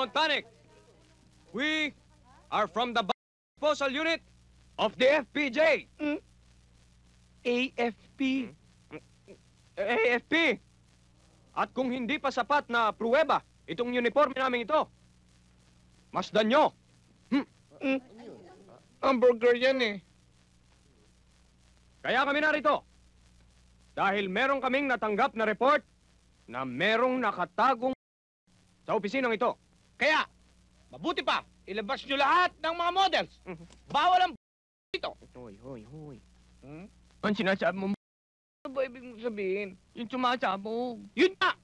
Don't panic. We are from the disposal unit of the FPJ. AFP. AFP. At kung hindi pa sapat na pruweba itong uniforme namin ito, masdan nyo. Hamburger yan eh. Kaya kami narito. Dahil meron kaming natanggap na report na merong nakatagong sa opisinang ito. Kaya, mabuti pa, ilabas nyo lahat ng mga models. Bawal ang dito. Hoy. Hmm? Ang sinasabi mo, Ano ba ibig mong sabihin? yung sumasabog. Yun na!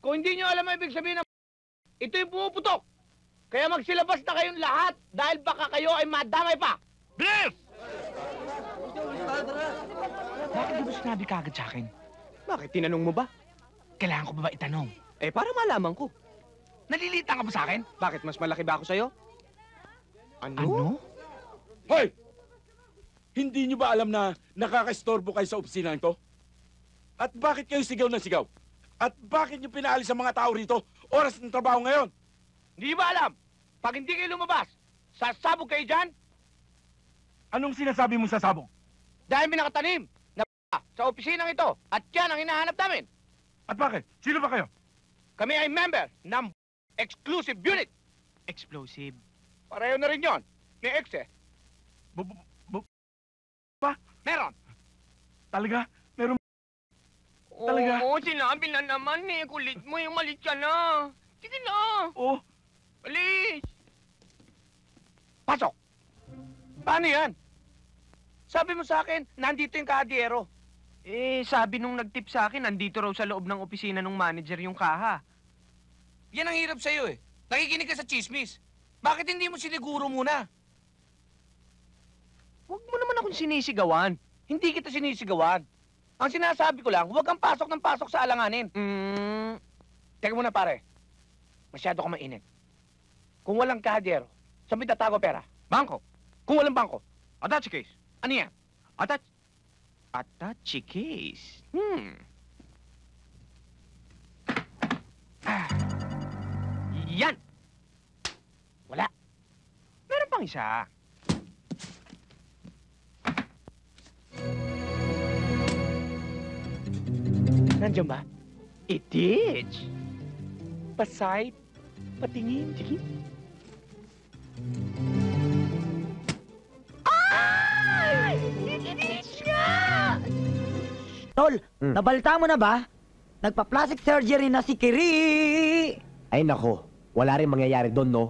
Kung hindi nyo alam ang ibig sabihin ng ito yung pumuputok. Kaya magsilabas na kayong lahat dahil baka kayo ay madamay pa. Bilis! Bakit di mo sinabi kagad sa akin? Bakit tinanong mo ba? Kailangan ko ba ba itanong? Eh, para malaman ko. Nalilitan ka ba sa akin? Bakit mas malaki ba ako sa'yo? Ano? Hoy! Hindi nyo ba alam na nakakastorbo kayo sa opisina nito? At bakit kayo sigaw ng sigaw? At bakit nyo pinaalis ang mga tao rito? Oras ng trabaho ngayon! Hindi ba alam? Pag hindi kayo lumabas, sasabog kayo dyan Anong sinasabi mo sa sabong? dahil may nakatanim na sa opisinang ito. At yan ang hinahanap namin. At bakit? Sino ba kayo? Kami ay member ng exclusive unit. Explosive. Pareho na rin yon. May X eh. Meron. Talaga? Meron? Talaga? Oo, sinabi na naman eh. Kulit mo, yung malit ka na. Sige na. Oo. Alis. Pasok. Paano yan? Sabi mo sa akin, nandito yung kahadiyero. Eh, sabi nung nag-tip sa akin, nandito raw sa loob ng opisina ng manager yung kaha. Yan ang hirap sa'yo eh. Nakikinig ka sa chismis. Bakit hindi mo siniguro muna? Huwag mo naman akong sinisigawan. Hindi kita sinisigawan. Ang sinasabi ko lang, huwag kang pasok ng pasok sa alanganin. Teka muna pare. Masyado ka mainit. Kung walang kahadiyero, saan mo itatago pera? Bangko. Kung walang bangko, Attache case. ano yan? Attache case. Yan! Wala. Meron pang isa. Nandiyan ba? It is. Pasay, patingin. Tingin. Tol, nabalita mo na ba? Nagpa-plastic surgery na si Kiri! Ay nako, wala rin mangyayari doon, no?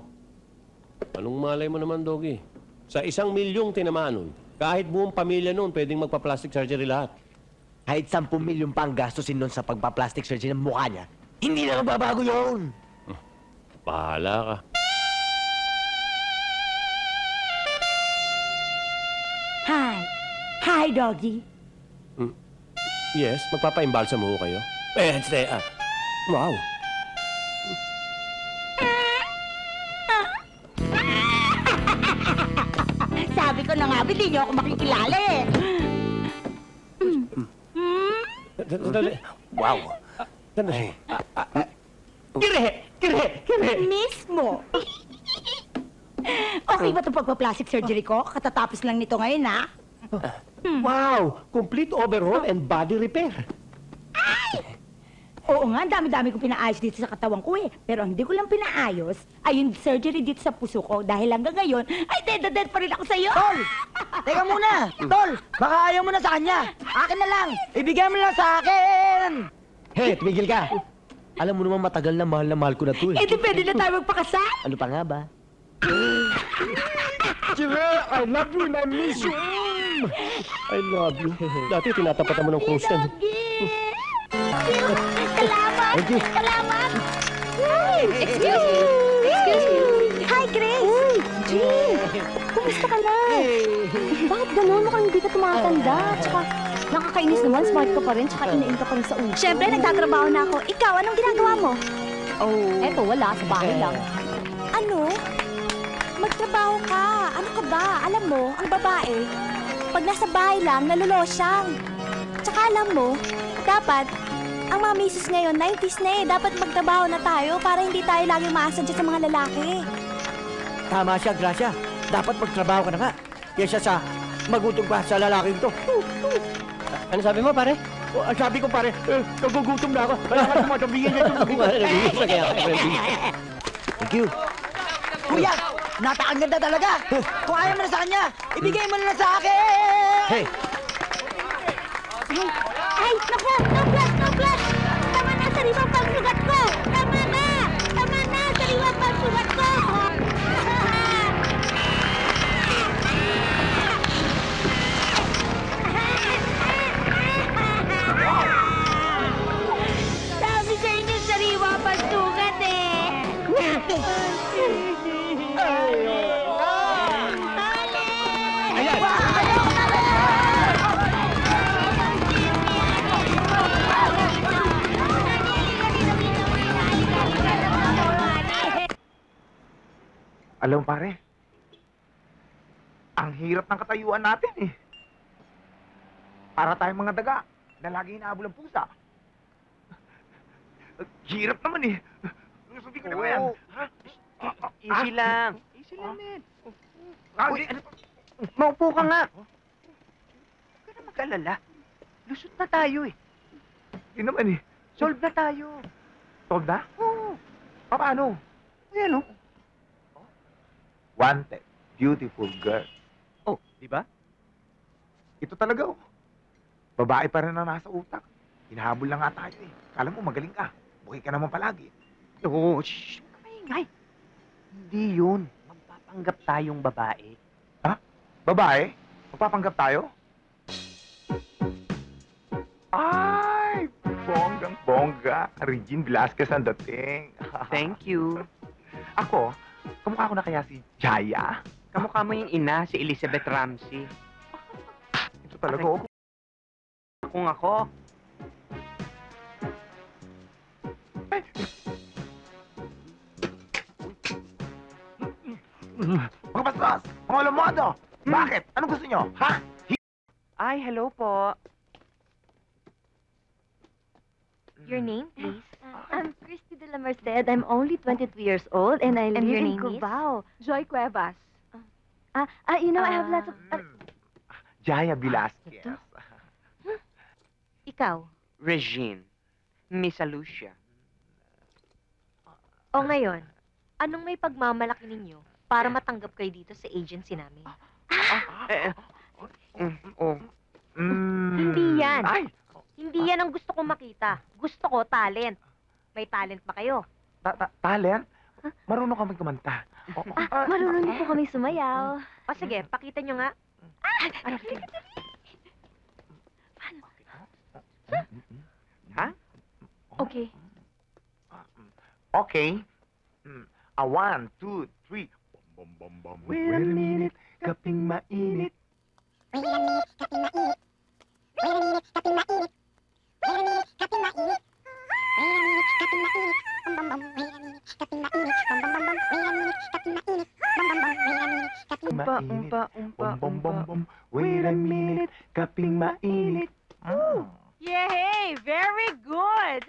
Anong malay mo naman, Doggy? Sa 1,000,000 tinamaan nun, kahit buong pamilya nun, pwedeng magpa-plastic surgery lahat. Kahit 10 milyon pa ang gastusin nun sa pagpa-plastic surgery ng mukha niya, hindi na magbabago yun! Bahala ka. Hi. Hi, doggy. Yes, magpapa-imbalsa mo kayo. Wow. Sabi ko na nga, hindi niyo ako makikilala eh. Wow. Sandali. Kire! Mismo. Okay ba itong pagpa-plastic surgery ko? Katatapos lang nito ngayon, ha? Wow! Complete overhaul and body repair. Oo nga, ang dami-dami ko pinaayos dito sa katawan ko eh. Pero ang hindi ko lang pinaayos ay yung surgery dito sa puso ko dahil hanggang ngayon ay dead na dead pa rin ako sa'yo. Tol! Teka muna! Tol! Baka ayaw mo na sa kanya! Akin na lang! Ibigay mo lang sa akin! Hey, tumigil ka! Alam mo naman matagal na mahal ko na to Eh, di pwede na tayo magpakasal? Ano pa nga ba? Chile, I love you and I miss you! I love you. Dati tinatapatan mo ng cruise yan. Salamat! Thank you. Salamat! Excuse me! Excuse me! Hi, Grace! Jean! Kumusta ka na? Bakit ganun? Mukhang hindi ka tumatanda. Tsaka, nakakainis naman. Smart ka pa rin. Tsaka, inain ka pa rin sa uso. Siyempre, nagtatrabaho na ako. Ikaw, anong ginagawa mo? Oh. Eto, wala. Sa bahay lang. Ano? Magtrabaho ka. Ano ka ba? Alam mo, ang babae, pag nasa bahay lang, nalulosyang. Tsaka alam mo, dapat, Ang mga misis ngayon, 90s na eh. Dapat magtrabaho na tayo para hindi tayo laging maasa dyan sa mga lalaki. Tama siya, Gracia. Dapat magtrabaho ka na nga. Kesa sa magutong pa sa lalaking to. Ano sabi mo, pare? Ang sabi ko pare, nagugutom na ako. Wala ka tumatabingin niya Ako nga, nabigis na kaya ako. Thank you. Kuya, napakaganda talaga. Kung ayaw mo na sa kanya, ibigay mo na sa akin. Hey, Ay, naku! No flash! No flash! Tama na! Sariwa pa ang sugat ko! Tama na! Tama na! Sariwa pa ang sugat ko! Sabi sa inyo, sariwa pa ang sugat eh! Alam mo, pare, ang hirap ng katayuan natin eh. Para tayong mga daga na lagi hinahabol ang pusa. Hirap naman eh. Sabi ko na ba yan? Ha? Easy lang. Easy lang, men. Maupo ka nga. Huwag ka na mag-alala. Lusot na tayo eh. Hindi naman eh. Solve na tayo. Solve na? Oo. Paano? Ayan o. Wanted. Beautiful girl. Oh, di ba? Ito talaga oh. Babae pa rin na nasa utak. Hinahabol lang nga tayo eh. Kala mo magaling ka. Bukay ka naman palagi. Oo, shh. Huwag ka maingay. Hindi yun. Magpapanggap tayong babae. Babae? Magpapanggap tayo? Ay! Bonggang-bongga. Regine Velasquez ang dating. Thank you. Ako, kamukha ko na kaya si Jaya? Kamukha mo yung ina, si Elizabeth Ramsey. Ito talaga oh. Kung ako. Mga bastos! Mga walang modo! Bakit? Anong gusto nyo? Ha? Ay, hello po. Your name, please? I'm Christy de la Merced. I'm only 22 years old and I live your in name is? Cubao. Joy Cuevas. You know, I have lots of... Jaya Velasquez. Ikaw? Regine. Miss Alucia. O ngayon, anong may pagmamalaki ninyo para matanggap kayo dito sa agency namin? Hindi yan. Ay! Hindi yan ang gusto kong makita. Gusto ko talent. May talent ba kayo? Talent? Marunong kami kumanta. Marunong din po kami sumayaw. O sige, pakita nyo nga. Ha? Okay. Okay. 1, 2, 3. Wait a minute, kaping mainit. Wait a minute, kaping mainit. Yay! Very good!